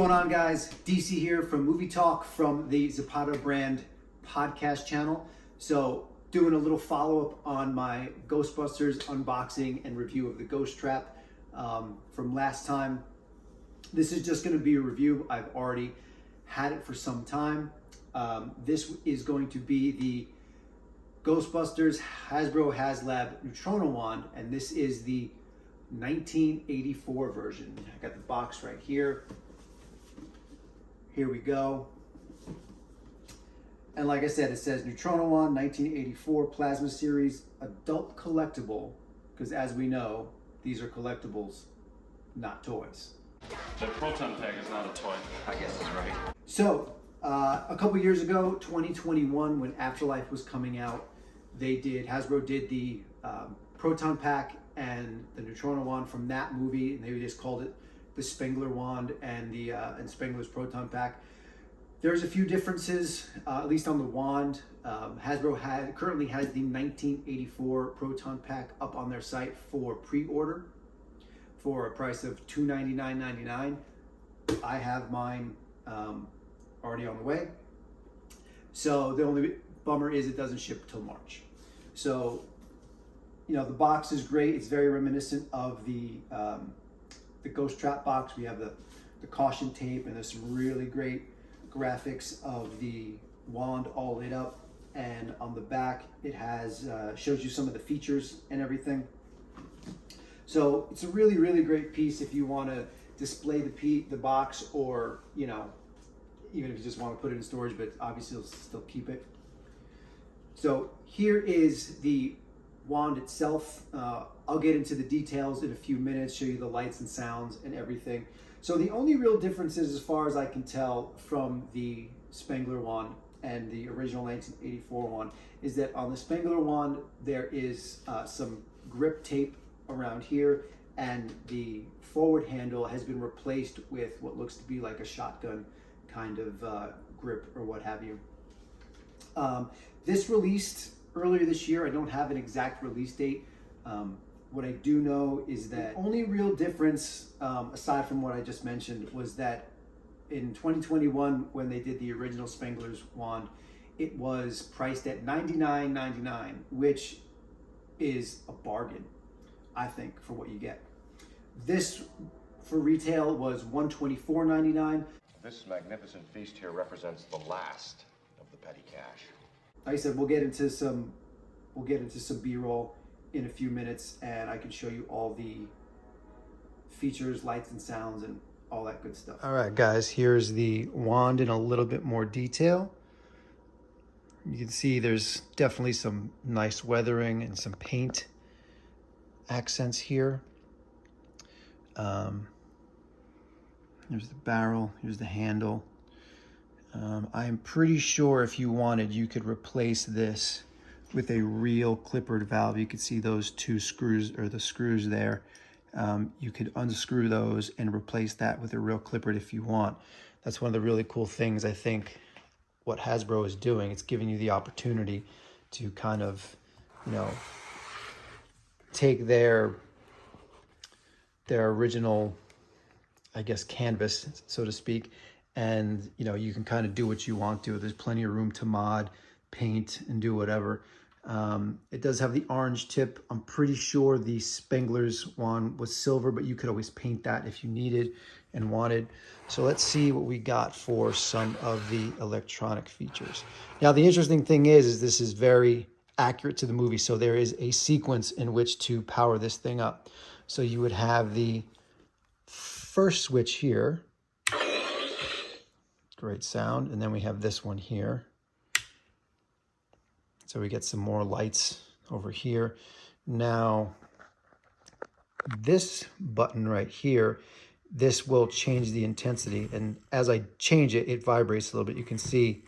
going on, guys? DC here from Movie Talk from the Zapata Brand podcast channel. So doing a little follow-up on my Ghostbusters unboxing and review of the Ghost Trap from last time. This is just going to be a review. I've already had it for some time. This is going to be the Ghostbusters Hasbro Haslab Neutrona wand, and this is the 1984 version. I got the box right here. Here we go. And like I said, it says Neutrona wand, 1984 Plasma Series, adult collectible, because as we know, these are collectibles, not toys. The Proton Pack is not a toy. I guess that's right. So, a couple years ago, 2021, when Afterlife was coming out, Hasbro did the Proton Pack and the Neutrona wand from that movie, and they just called it the Spengler wand and Spengler's Proton Pack. There's a few differences, at least on the wand. Hasbro currently has the 1984 Proton Pack up on their site for pre-order for a price of $299.99. I have mine already on the way. So the only bummer is it doesn't ship till March. So, you know, the box is great. It's very reminiscent of the Ghost Trap box. We have the caution tape, and there's some really great graphics of the wand all lit up. And on the back, it has shows you some of the features and everything. So it's a really, really great piece if you want to display the box, or, you know, even if you just want to put it in storage, but obviously you'll still keep it. So here is the wand itself. I'll get into the details in a few minutes, show you the lights and sounds and everything. So the only real differences, as far as I can tell, from the Spengler wand and the original 1984 wand, is that on the Spengler wand there is some grip tape around here, and the forward handle has been replaced with what looks to be like a shotgun kind of grip or what have you. This released earlier this year. I don't have an exact release date. What I do know is that the only real difference, aside from what I just mentioned, was that in 2021, when they did the original Spengler's wand, it was priced at $99.99, which is a bargain, I think, for what you get. This for retail was $124.99. This magnificent feast here represents the last of the petty cash. Like I said, we'll get into some B-roll in a few minutes, and I can show you all the features, lights and sounds, and all that good stuff. All right, guys, here's the wand in a little bit more detail. You can see there's definitely some nice weathering and some paint accents here. Here's the barrel, here's the handle. I'm pretty sure if you wanted, you could replace this with a real clippered valve. You could see those two screws, or the screws there. You could unscrew those and replace that with a real clippered if you want. That's one of the really cool things, I think, what Hasbro is doing. It's giving you the opportunity to kind of, you know, take their original, I guess, canvas, so to speak, and, you know, you can kind of do what you want to. There's plenty of room to mod, paint, and do whatever. It does have the orange tip. I'm pretty sure the Spengler's wand was silver, but you could always paint that if you needed and wanted. So let's see what we got for some of the electronic features. Now, the interesting thing is this is very accurate to the movie. So there is a sequence in which to power this thing up. So you would have the first switch here. Great sound. And then we have this one here. So we get some more lights over here. Now, this button right here, this will change the intensity. And as I change it, it vibrates a little bit. You can see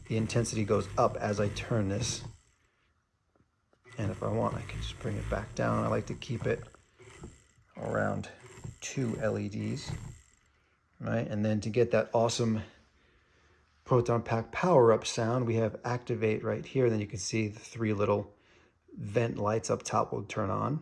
the intensity goes up as I turn this. And if I want, I can just bring it back down. I like to keep it around 2 LEDs, right? And then to get that awesome Proton Pack power-up sound, we have activate right here. Then you can see the 3 little vent lights up top will turn on.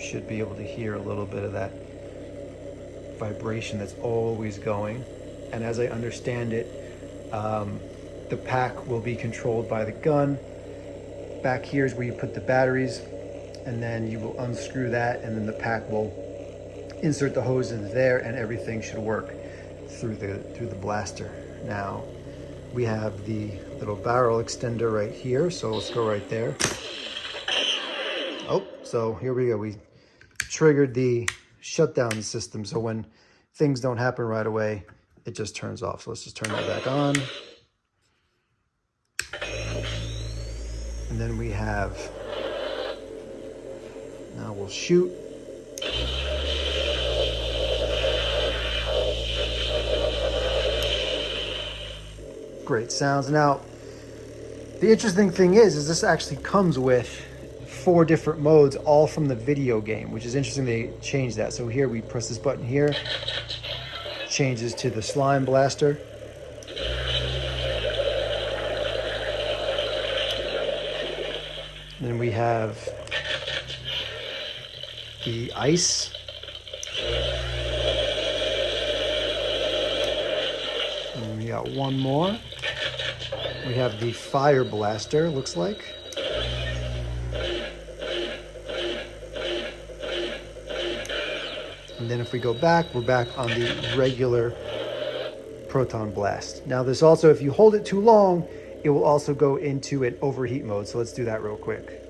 should be able to hear a little bit of that vibration that's always going. And as I understand it, the pack will be controlled by the gun. Back here is where you put the batteries, and then you will unscrew that, and then the pack will insert the hose into there, and everything should work through the blaster. Now we have the little barrel extender right here, so let's go right there. Oh, so here we go. We triggered the shutdown system, so when things don't happen right away, it just turns off. So let's just turn that back on. And then we have, now we'll shoot. Great sounds. Now, the interesting thing is this actually comes with 4 different modes, all from the video game, which is interesting they changed that. So here we press this button here, changes to the slime blaster. Then we have the ice. And we got one more. We have the fire blaster, looks like. And then if we go back, we're back on the regular proton blast. Now this also, if you hold it too long, it will also go into an overheat mode. So let's do that real quick.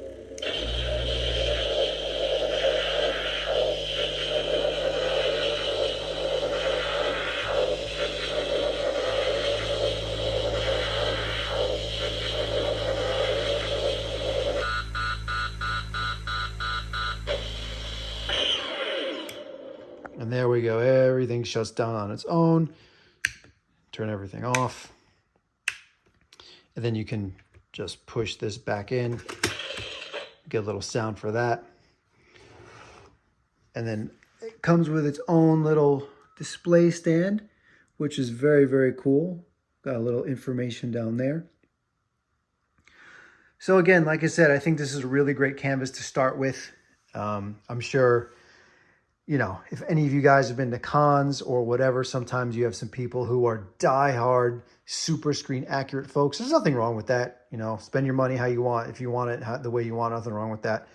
And there we go. Everything shuts down on its own. Turn everything off. And then you can just push this back in. Get a little sound for that. And then it comes with its own little display stand, which is very, very cool. Got a little information down there. So again, like I said, I think this is a really great canvas to start with. I'm sure, you know, if any of you guys have been to cons or whatever, sometimes you have some people who are diehard, super screen accurate folks. There's nothing wrong with that. You know, spend your money how you want. If you want it the way you want, nothing wrong with that.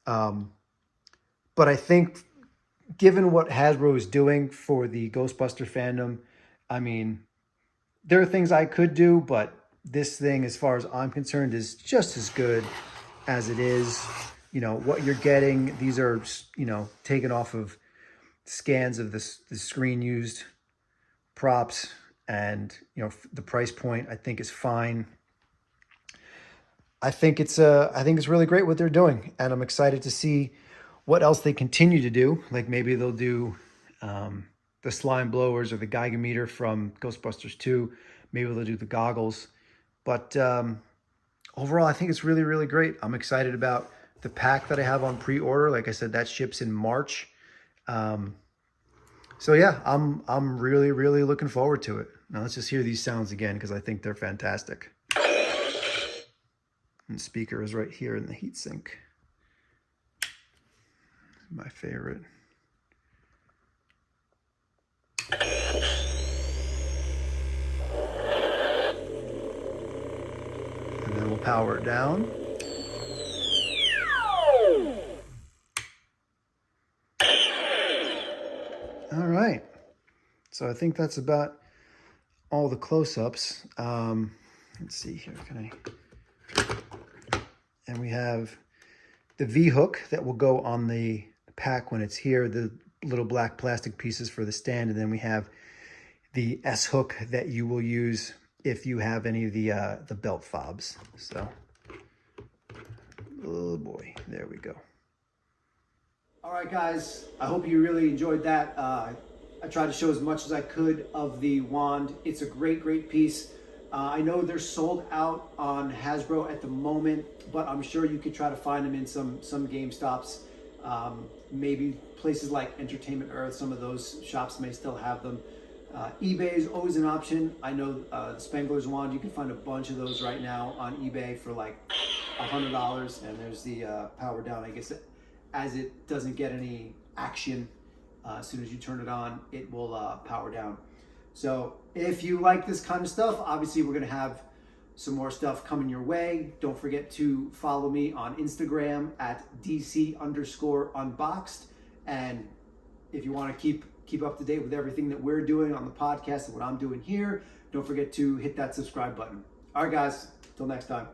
But I think given what Hasbro is doing for the Ghostbuster fandom, I mean, there are things I could do, but this thing, as far as I'm concerned, is just as good as it is. You know, what you're getting, these are, you know, taken off of scans of the screen used props, and, you know, the price point I think is fine. I think it's really great what they're doing, and I'm excited to see what else they continue to do. Like maybe they'll do the slime blowers or the Geiger from Ghostbusters 2. Maybe they'll do the goggles. But overall, I think it's really, really great. I'm excited about the pack that I have on pre-order. Like I said, that ships in March. So yeah, I'm really, really looking forward to it. Now let's just hear these sounds again, because I think they're fantastic. And the speaker is right here in the heatsink. My favorite. And then we'll power it down. All right. So I think that's about all the close-ups. Let's see here. And we have the V-hook that will go on the pack when it's here, the little black plastic pieces for the stand, and then we have the S-hook that you will use if you have any of the belt fobs. So, oh boy, there we go. All right, guys, I hope you really enjoyed that. I tried to show as much as I could of the wand. It's a great, great piece. I know they're sold out on Hasbro at the moment, but I'm sure you could try to find them in some GameStops. Maybe places like Entertainment Earth, some of those shops may still have them. eBay is always an option. I know the Spengler's wand, you can find a bunch of those right now on eBay for like $100. And there's the power down, I guess as it doesn't get any action, as soon as you turn it on, it will power down. So if you like this kind of stuff, obviously we're gonna have some more stuff coming your way. Don't forget to follow me on Instagram at DC_unboxed. And if you want to keep up to date with everything that we're doing on the podcast and what I'm doing here, don't forget to hit that subscribe button. All right, guys, till next time.